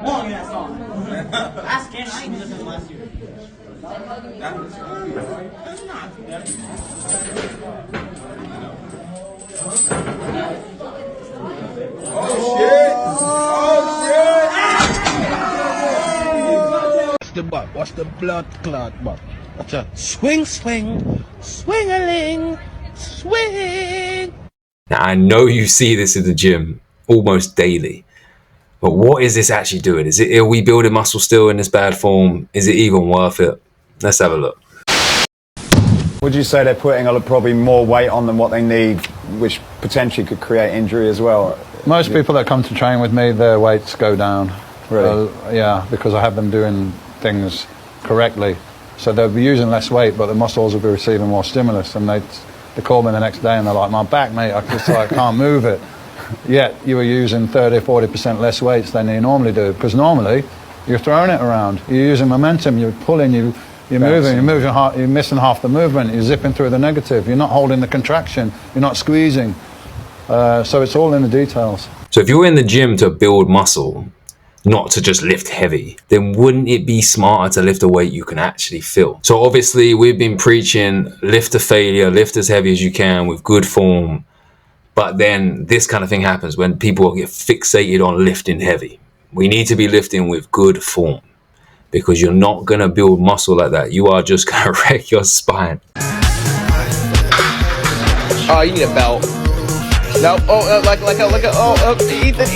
Long ass song. Ask Canada when we listened to last year. That's not. Oh shit! Watch the butt. Watch the blood clot butt. Watch a swing, swing, swing-a-ling, swing. Now I know you see this in the gym almost daily, but what is this actually doing? Are we building muscle still in this bad form? Is it even worth it? Let's have a look. Would you say they're putting probably more weight on than what they need, which potentially could create injury as well? Most people that come to train with me, their weights go down. Really? Yeah, because I have them doing things correctly. So they'll be using less weight, but the muscles will be receiving more stimulus. And they call me the next day and they're like, my back, mate, I can't move it. Yet you were using 30, 40% less weights than you normally do. Because normally, you're throwing it around. You're using momentum, you're pulling, you're moving, you're missing half the movement, you're zipping through the negative, you're not holding the contraction, you're not squeezing. So it's all in the details. So if you're in the gym to build muscle, not to just lift heavy, then wouldn't it be smarter to lift a weight you can actually feel? So obviously we've been preaching lift to failure, lift as heavy as you can with good form. But then this kind of thing happens when people get fixated on lifting heavy. We need to be lifting with good form, because you're not gonna build muscle like that. You are just gonna wreck your spine. Oh, you need a belt. No, Ethan.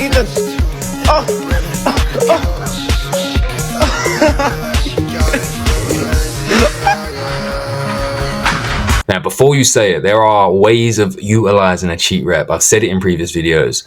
Now, before you say it, there are ways of utilizing a cheat rep. I've said it in previous videos,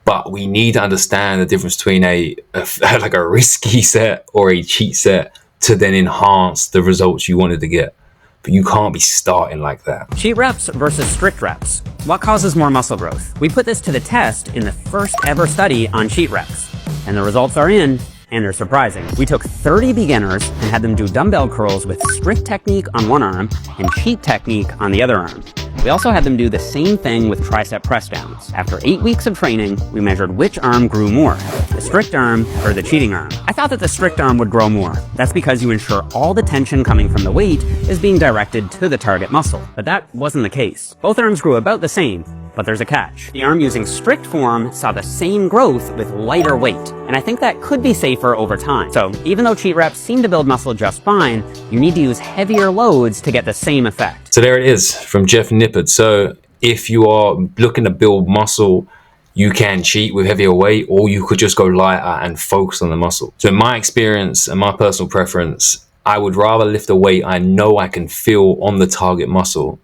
but we need to understand the difference between a risky set or a cheat set to then enhance the results you wanted to get. But you can't be starting like that. Cheat reps versus strict reps. What causes more muscle growth? We put this to the test in the first ever study on cheat reps. And the results are in, and they're surprising. We took 30 beginners and had them do dumbbell curls with strict technique on one arm and cheat technique on the other arm. We also had them do the same thing with tricep press downs. After 8 weeks of training, we measured which arm grew more, the strict arm or the cheating arm. I thought that the strict arm would grow more. That's because you ensure all the tension coming from the weight is being directed to the target muscle. But that wasn't the case. Both arms grew about the same, but there's a catch. The arm using strict form saw the same growth with lighter weight, and I think that could be safer over time. So even though cheat reps seem to build muscle just fine, you need to use heavier loads to get the same effect. So there it is from Jeff Nippard. So if you are looking to build muscle, you can cheat with heavier weight, or you could just go lighter and focus on the muscle. So in my experience and my personal preference, I would rather lift a weight I know I can feel on the target muscle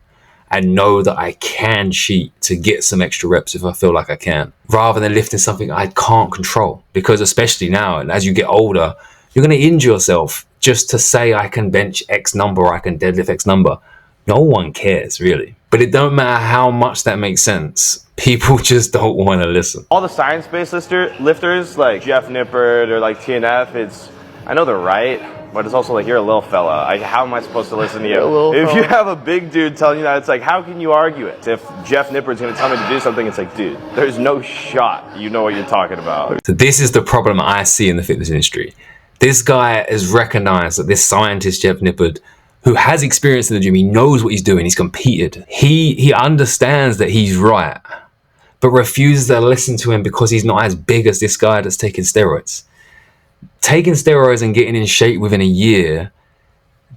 and know that I can cheat to get some extra reps if I feel like I can, rather than lifting something I can't control. Because especially now, and as you get older, you're going to injure yourself just to say I can bench X number or I can deadlift X number. No one cares, really. But it don't matter how much that makes sense. People just don't want to listen. All the science-based lifters like Jeff Nippard or like TNF, I know they're right, but it's also like, you're a little fella. How am I supposed to listen to you? If you have a big dude telling you that, it's like, how can you argue it? If Jeff Nippard's going to tell me to do something, it's like, dude, there's no shot you know what you're talking about. So this is the problem I see in the fitness industry. This guy has recognized that this scientist, Jeff Nippard, who has experience in the gym, he knows what he's doing, he's competed. He understands that he's right, but refuses to listen to him because he's not as big as this guy that's taking steroids. Taking steroids and getting in shape within a year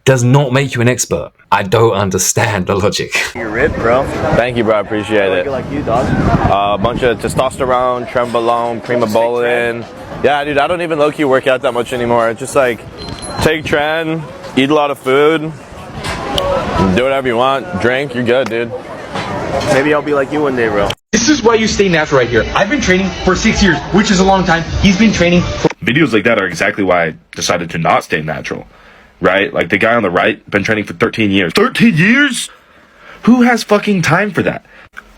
does not make you an expert. I don't understand the logic. You're ripped, bro. Thank you, bro. I appreciate it. Like you, dog. A bunch of testosterone, trenbolone, primobolan. Yeah, dude, I don't even low-key work out that much anymore. It's just like, take tren, eat a lot of food, do whatever you want, drink, you're good, dude. Maybe I'll be like you one day, bro. This is why you stay natural right here. I've been training for 6 years, which is a long time. He's been training for... Videos like that are exactly why I decided to not stay natural, right? Like the guy on the right, been training for 13 years. 13 years? Who has fucking time for that?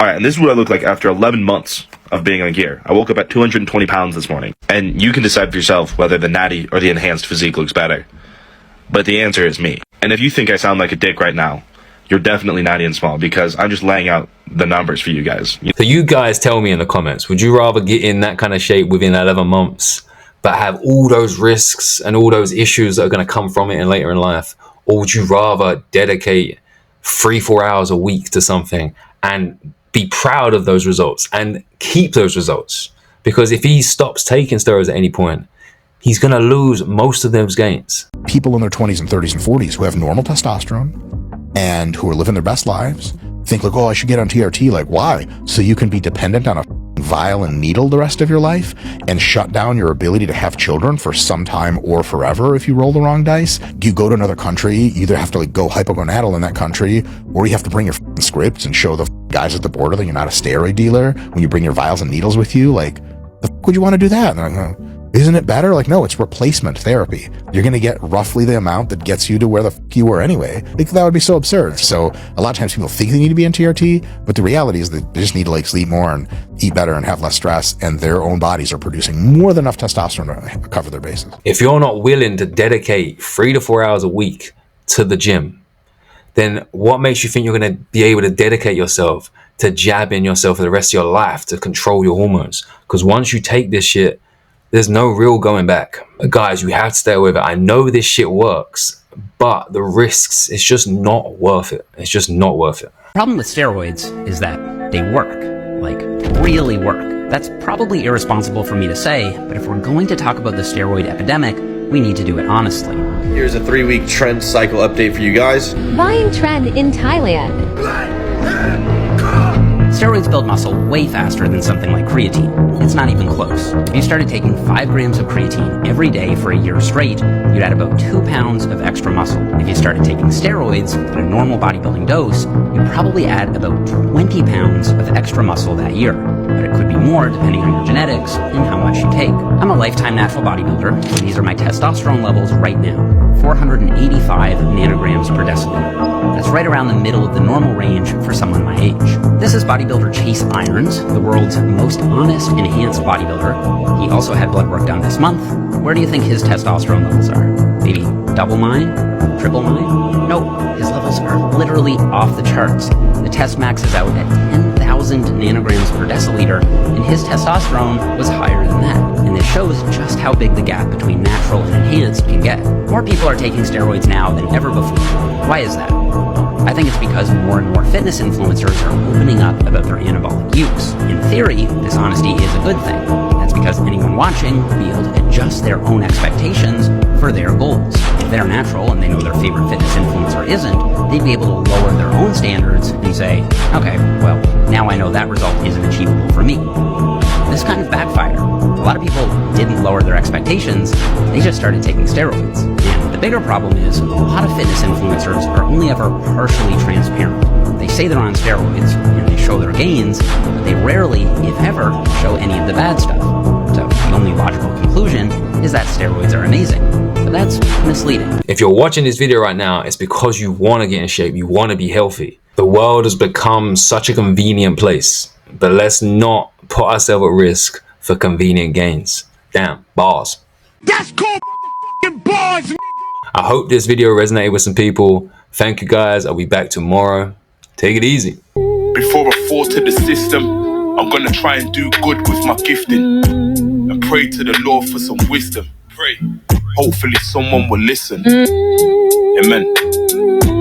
All right, and this is what I look like after 11 months of being on gear. I woke up at 220 pounds this morning. And you can decide for yourself whether the natty or the enhanced physique looks better. But the answer is me. And if you think I sound like a dick right now, you're definitely natty and small, because I'm just laying out the numbers for you guys. So you guys tell me in the comments, would you rather get in that kind of shape within 11 months but have all those risks and all those issues that are going to come from it in later in life? Or would you rather dedicate 3-4 hours a week to something and be proud of those results and keep those results? Because if he stops taking steroids at any point, he's going to lose most of those gains. People in their 20s and 30s and 40s who have normal testosterone and who are living their best lives think like, oh, I should get on TRT. Like, why? So you can be dependent on a vial and needle the rest of your life and shut down your ability to have children for some time or forever if you roll the wrong dice. You go to another country, you either have to like go hypogonadal in that country, or you have to bring your scripts and show the guys at the border that you're not a steroid dealer when you bring your vials and needles with you. Like, the would you want to do that? And they're like, oh, isn't it better? Like, no, it's replacement therapy. You're going to get roughly the amount that gets you to where the you were anyway. Like, that would be so absurd. So a lot of times people think they need to be in TRT, but the reality is that they just need to like sleep more and eat better and have less stress, and their own bodies are producing more than enough testosterone to cover their bases. If you're not willing to dedicate 3 to 4 hours a week to the gym, then what makes you think you're going to be able to dedicate yourself to jabbing yourself for the rest of your life to control your hormones? Because once you take this shit, there's no real going back. Guys, you have to stay with it. I know this shit works, but the risks, it's just not worth it. It's just not worth it. The problem with steroids is that they work, like really work. That's probably irresponsible for me to say, but if we're going to talk about the steroid epidemic, we need to do it honestly. Here's a 3-week trend cycle update for you guys. Buying trend in Thailand. Steroids build muscle way faster than something like creatine. It's not even close. If you started taking 5 grams of creatine every day for a year straight, you'd add about 2 pounds of extra muscle. If you started taking steroids at a normal bodybuilding dose, you'd probably add about 20 pounds of extra muscle that year. But it could be more depending on your genetics and how much you take. I'm a lifetime natural bodybuilder, and these are my testosterone levels right now. 485 nanograms per deciliter. That's right around the middle of the normal range for someone my age. This is bodybuilder Chase Irons, the world's most honest, enhanced bodybuilder. He also had blood work done this month. Where do you think his testosterone levels are? Maybe double mine? Triple mine? Nope, his levels are literally off the charts. The test maxes out at 10,000 nanograms per deciliter, and his testosterone was higher than that. And this shows just how big the gap between natural and enhanced can get. More people are taking steroids now than ever before. Why is that? I think it's because more and more fitness influencers are opening up about their anabolic use. In theory, this honesty is a good thing. That's because anyone watching will be able to adjust their own expectations for their goals. If they're natural and they know their favorite fitness influencer isn't, they'd be able to lower their own standards and say, okay, well, now I know that result isn't achievable for me. This kind of backfired. A lot of people didn't lower their expectations, they just started taking steroids. And the bigger problem is, a lot of fitness influencers are only ever partially transparent. They say they're on steroids, and they show their gains, but they rarely, if ever, show any of the bad stuff. So the only logical conclusion is that steroids are amazing. But that's misleading. If you're watching this video right now, it's because you want to get in shape, you want to be healthy. The world has become such a convenient place, but let's not put ourselves at risk for convenient gains. Damn, bars. That's called motherfucking bars, nigga. I hope this video resonated with some people. Thank you guys. I'll be back tomorrow. Take it easy. Before I fall to the system, I'm gonna try and do good with my gifting and pray to the Lord for some wisdom. Pray. Hopefully someone will listen. Amen.